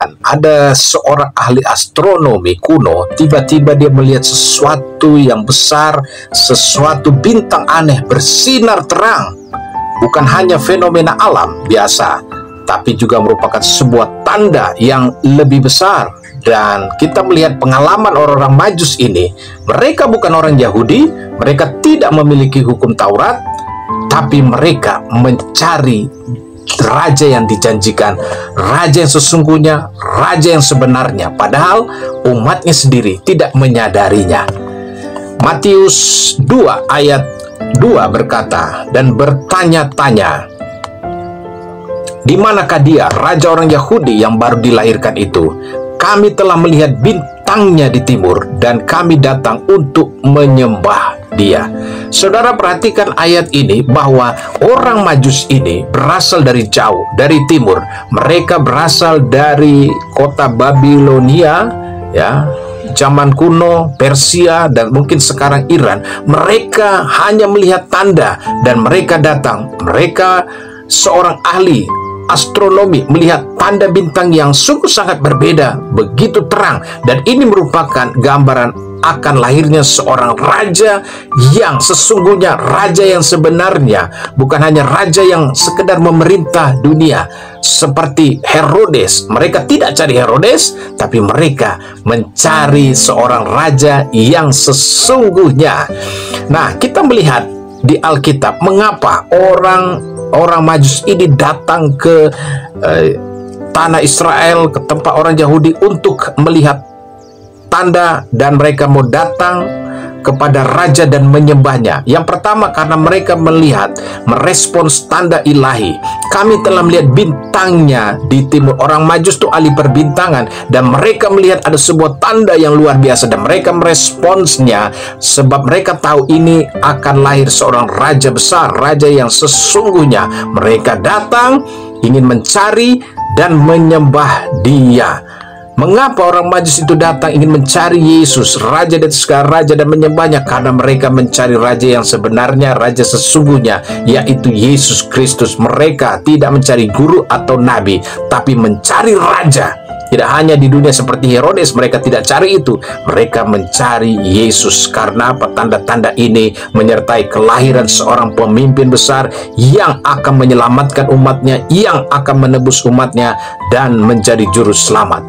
Tuhan, ada seorang ahli astronomi kuno, tiba-tiba dia melihat sesuatu yang besar, sesuatu bintang aneh bersinar terang. Bukan hanya fenomena alam biasa, tapi juga merupakan sebuah tanda yang lebih besar. Dan kita melihat pengalaman orang-orang Majus ini. Mereka bukan orang Yahudi, mereka tidak memiliki hukum Taurat, tapi mereka mencari raja yang dijanjikan, raja yang sesungguhnya, raja yang sebenarnya, padahal umatnya sendiri tidak menyadarinya. Matius 2 ayat 2 berkata, dan bertanya-tanya, di manakah dia, raja orang Yahudi yang baru dilahirkan itu? Kami telah melihat bintangnya di timur, dan kami datang untuk menyembah dia. Saudara perhatikan ayat ini, bahwa orang Majus ini berasal dari jauh, dari timur. Mereka berasal dari kota Babilonia, ya, zaman kuno, Persia, dan mungkin sekarang Iran. Mereka hanya melihat tanda, dan mereka datang. Mereka seorang ahli astronomi melihat tanda bintang yang sungguh sangat berbeda, begitu terang, dan ini merupakan gambaran akan lahirnya seorang raja yang sesungguhnya, raja yang sebenarnya, bukan hanya raja yang sekedar memerintah dunia seperti Herodes. Mereka tidak cari Herodes, tapi mereka mencari seorang raja yang sesungguhnya. Nah, kita melihat di Alkitab mengapa orang Majus ini datang ke tanah Israel, ke tempat orang Yahudi untuk melihat tanda, dan mereka mau datang kepada raja dan menyembahnya. Yang pertama, karena mereka melihat, merespons tanda ilahi. Kami telah melihat bintangnya di timur. Orang Majus itu ahli perbintangan, dan mereka melihat ada sebuah tanda yang luar biasa, dan mereka meresponsnya sebab mereka tahu ini akan lahir seorang raja besar, raja yang sesungguhnya. Mereka datang ingin mencari dan menyembah dia. Mengapa orang Majus itu datang ingin mencari Yesus, raja dan segala raja, dan menyembahnya? Karena mereka mencari raja yang sebenarnya, raja sesungguhnya, yaitu Yesus Kristus. Mereka tidak mencari guru atau nabi, tapi mencari raja. Tidak hanya di dunia seperti Herodes, mereka tidak cari itu. Mereka mencari Yesus. Karena apa? Tanda-tanda ini menyertai kelahiran seorang pemimpin besar yang akan menyelamatkan umatnya, yang akan menebus umatnya, dan menjadi juru selamat.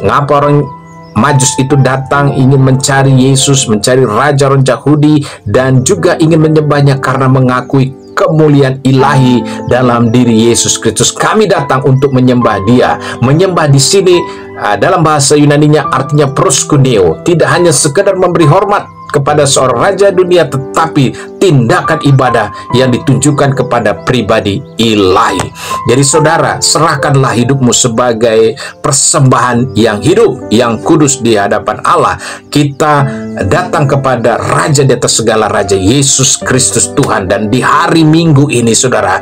Ngapa orang Majus itu datang ingin mencari Yesus, mencari raja orang Yahudi, dan juga ingin menyembahnya karena mengakui kemuliaan ilahi dalam diri Yesus Kristus. Kami datang untuk menyembah dia. Menyembah di sini dalam bahasa Yunaninya artinya proskuneo, tidak hanya sekedar memberi hormat kepada seorang raja dunia, tetapi tindakan ibadah yang ditunjukkan kepada pribadi ilahi. Jadi saudara, serahkanlah hidupmu sebagai persembahan yang hidup, yang kudus di hadapan Allah. Kita datang kepada Raja di atas segala raja, Yesus Kristus Tuhan. Dan di hari Minggu ini saudara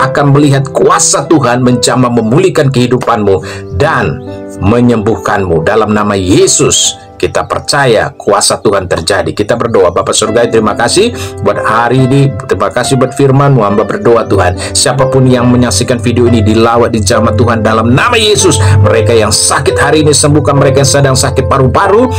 akan melihat kuasa Tuhan menjamah memulihkan kehidupanmu dan menyembuhkanmu. Dalam nama Yesus kita percaya kuasa Tuhan terjadi. Kita berdoa. Bapa Surgawi, terima kasih buat hari ini. Terima kasih buat firman-Mu. Hamba berdoa Tuhan, siapapun yang menyaksikan video ini dilawat, dijamah Tuhan dalam nama Yesus. Mereka yang sakit hari ini sembuhkan, mereka yang sedang sakit paru-paru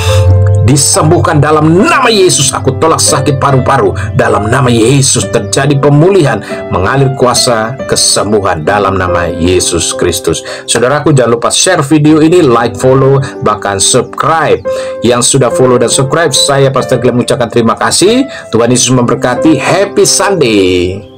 disembuhkan dalam nama Yesus. Aku tolak sakit paru-paru dalam nama Yesus. Terjadi pemulihan, mengalir kuasa kesembuhan dalam nama Yesus Kristus. Saudaraku, jangan lupa share video ini, like, follow, bahkan subscribe. Yang sudah follow dan subscribe, saya Pastor Glenn mengucapkan terima kasih. Tuhan Yesus memberkati. Happy Sunday.